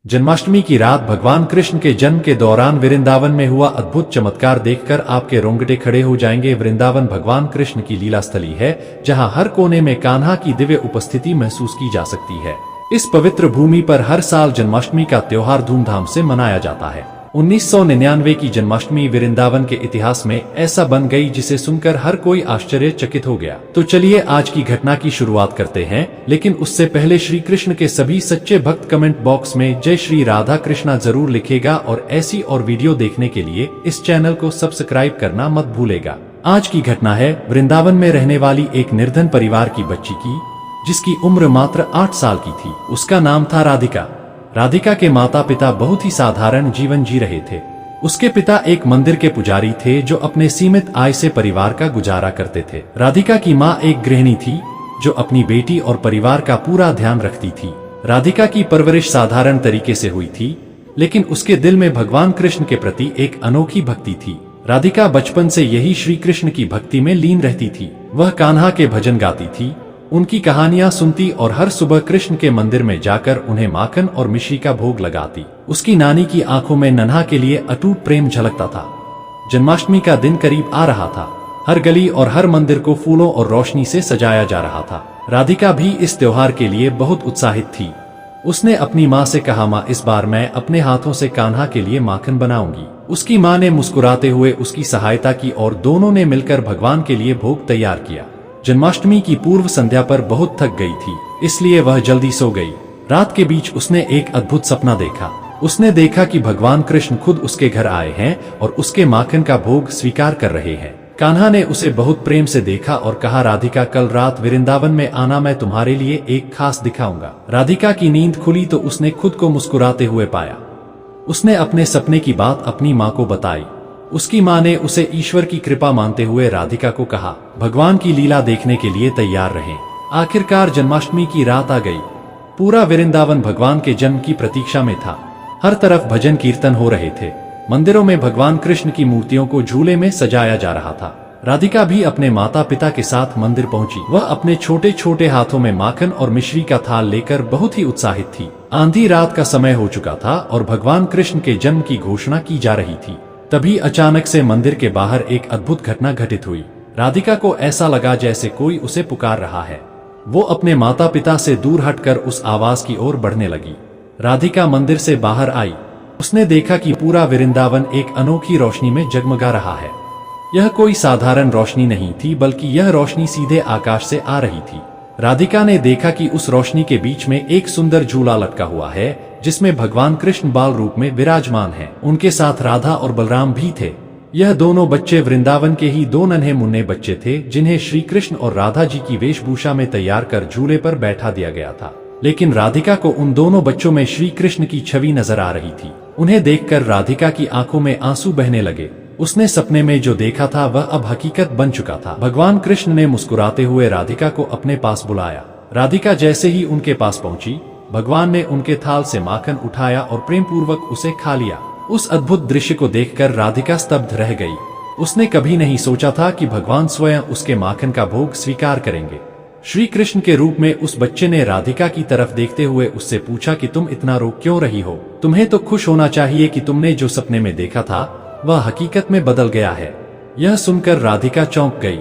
जन्माष्टमी की रात भगवान कृष्ण के जन्म के दौरान वृंदावन में हुआ अद्भुत चमत्कार देखकर आपके रोंगटे खड़े हो जाएंगे। वृंदावन भगवान कृष्ण की लीला स्थली है, जहां हर कोने में कान्हा की दिव्य उपस्थिति महसूस की जा सकती है। इस पवित्र भूमि पर हर साल जन्माष्टमी का त्योहार धूमधाम से मनाया जाता है। 1999 की जन्माष्टमी वृंदावन के इतिहास में ऐसा बन गई जिसे सुनकर हर कोई आश्चर्यचकित हो गया। तो चलिए आज की घटना की शुरुआत करते हैं, लेकिन उससे पहले श्री कृष्ण के सभी सच्चे भक्त कमेंट बॉक्स में जय श्री राधा कृष्णा जरूर लिखेगा और ऐसी और वीडियो देखने के लिए इस चैनल को सब्सक्राइब करना मत भूलेगा। आज की घटना है वृंदावन में रहने वाली एक निर्धन परिवार की बच्ची की, जिसकी उम्र मात्र 8 साल की थी। उसका नाम था राधिका। राधिका के माता पिता बहुत ही साधारण जीवन जी रहे थे। उसके पिता एक मंदिर के पुजारी थे जो अपने सीमित आय से परिवार का गुजारा करते थे। राधिका की माँ एक गृहिणी थी जो अपनी बेटी और परिवार का पूरा ध्यान रखती थी। राधिका की परवरिश साधारण तरीके से हुई थी, लेकिन उसके दिल में भगवान कृष्ण के प्रति एक अनोखी भक्ति थी। राधिका बचपन से यही श्री कृष्ण की भक्ति में लीन रहती थी। वह कान्हा के भजन गाती थी, उनकी कहानियां सुनती और हर सुबह कृष्ण के मंदिर में जाकर उन्हें माखन और मिश्री का भोग लगाती। उसकी नानी की आंखों में नन्हा के लिए अटूट प्रेम झलकता था। जन्माष्टमी का दिन करीब आ रहा था। हर गली और हर मंदिर को फूलों और रोशनी से सजाया जा रहा था। राधिका भी इस त्योहार के लिए बहुत उत्साहित थी। उसने अपनी माँ से कहा, माँ, इस बार मैं अपने हाथों से कान्हा के लिए माखन बनाऊंगी। उसकी माँ ने मुस्कुराते हुए उसकी सहायता की और दोनों ने मिलकर भगवान के लिए भोग तैयार किया। जन्माष्टमी की पूर्व संध्या पर बहुत थक गई थी, इसलिए वह जल्दी सो गई। रात के बीच उसने एक अद्भुत सपना देखा। उसने देखा कि भगवान कृष्ण खुद उसके घर आए हैं और उसके माखन का भोग स्वीकार कर रहे हैं। कान्हा ने उसे बहुत प्रेम से देखा और कहा, राधिका, कल रात वृंदावन में आना, मैं तुम्हारे लिए एक खास दिखाऊंगा। राधिका की नींद खुली तो उसने खुद को मुस्कुराते हुए पाया। उसने अपने सपने की बात अपनी माँ को बताई। उसकी माँ ने उसे ईश्वर की कृपा मानते हुए राधिका को कहा, भगवान की लीला देखने के लिए तैयार रहें। आखिरकार जन्माष्टमी की रात आ गई। पूरा वृंदावन भगवान के जन्म की प्रतीक्षा में था। हर तरफ भजन कीर्तन हो रहे थे। मंदिरों में भगवान कृष्ण की मूर्तियों को झूले में सजाया जा रहा था। राधिका भी अपने माता पिता के साथ मंदिर पहुंची। वह अपने छोटे छोटे हाथों में माखन और मिश्री का थाल लेकर बहुत ही उत्साहित थी। आंधी रात का समय हो चुका था और भगवान कृष्ण के जन्म की घोषणा की जा रही थी। तभी अचानक से मंदिर के बाहर एक अद्भुत घटना घटित हुई। राधिका को ऐसा लगा जैसे कोई उसे पुकार रहा है। वो अपने माता पिता से दूर हटकर उस आवाज की ओर बढ़ने लगी। राधिका मंदिर से बाहर आई। उसने देखा कि पूरा वृंदावन एक अनोखी रोशनी में जगमगा रहा है। यह कोई साधारण रोशनी नहीं थी, बल्कि यह रोशनी सीधे आकाश से आ रही थी। राधिका ने देखा कि उस रोशनी के बीच में एक सुंदर झूला लटका हुआ है, जिसमें भगवान कृष्ण बाल रूप में विराजमान हैं। उनके साथ राधा और बलराम भी थे। यह दोनों बच्चे वृंदावन के ही दो नन्हे मुन्ने बच्चे थे, जिन्हें श्री कृष्ण और राधा जी की वेशभूषा में तैयार कर झूले पर बैठा दिया गया था। लेकिन राधिका को उन दोनों बच्चों में श्री कृष्ण की छवि नजर आ रही थी। उन्हें देखकर राधिका की आंखों में आंसू बहने लगे। उसने सपने में जो देखा था वह अब हकीकत बन चुका था। भगवान कृष्ण ने मुस्कुराते हुए राधिका को अपने पास बुलाया। राधिका जैसे ही उनके पास पहुंची, भगवान ने उनके थाल से माखन उठाया और प्रेम पूर्वक उसे खा लिया। उस अद्भुत दृश्य को देखकर राधिका स्तब्ध रह गई। उसने कभी नहीं सोचा था कि भगवान स्वयं उसके माखन का भोग स्वीकार करेंगे। श्री कृष्ण के रूप में उस बच्चे ने राधिका की तरफ देखते हुए उससे पूछा कि तुम इतना रो क्यों रही हो? तुम्हें तो खुश होना चाहिए कि तुमने जो सपने में देखा था वह हकीकत में बदल गया है। यह सुनकर राधिका चौंक गई।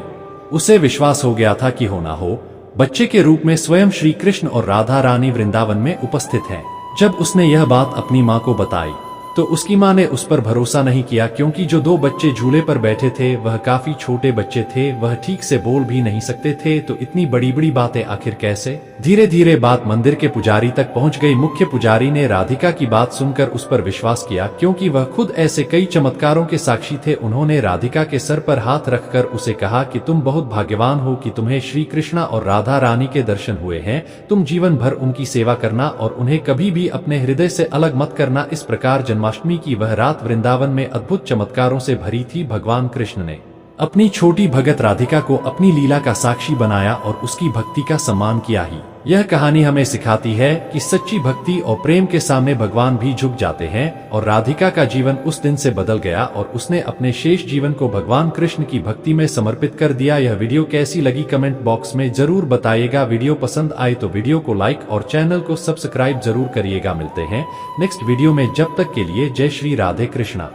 उसे विश्वास हो गया था कि हो ना हो, बच्चे के रूप में स्वयं श्री कृष्ण और राधा रानी वृंदावन में उपस्थित हैं। जब उसने यह बात अपनी माँ को बताई तो उसकी माँ ने उस पर भरोसा नहीं किया, क्योंकि जो दो बच्चे झूले पर बैठे थे वह काफी छोटे बच्चे थे। वह ठीक से बोल भी नहीं सकते थे, तो इतनी बड़ी बड़ी बातें आखिर कैसे? धीरे धीरे बात मंदिर के पुजारी तक पहुंच गई। मुख्य पुजारी ने राधिका की बात सुनकर उस पर विश्वास किया, क्योंकि वह खुद ऐसे कई चमत्कारों के साक्षी थे। उन्होंने राधिका के सर पर हाथ रखकर उसे कहा कि तुम बहुत भाग्यवान हो कि तुम्हें श्री कृष्णा और राधा रानी के दर्शन हुए हैं। तुम जीवन भर उनकी सेवा करना और उन्हें कभी भी अपने हृदय से अलग मत करना। इस प्रकार जन्माष्टमी की वह रात वृंदावन में अद्भुत चमत्कारों से भरी थी। भगवान कृष्ण ने अपनी छोटी भगत राधिका को अपनी लीला का साक्षी बनाया और उसकी भक्ति का सम्मान किया ही। यह कहानी हमें सिखाती है कि सच्ची भक्ति और प्रेम के सामने भगवान भी झुक जाते हैं और राधिका का जीवन उस दिन से बदल गया और उसने अपने शेष जीवन को भगवान कृष्ण की भक्ति में समर्पित कर दिया। यह वीडियो कैसी लगी कमेंट बॉक्स में जरूर बताइएगा। वीडियो पसंद आए तो वीडियो को लाइक और चैनल को सब्सक्राइब जरूर करिएगा। मिलते हैं नेक्स्ट वीडियो में, जब तक के लिए जय श्री राधे कृष्णा।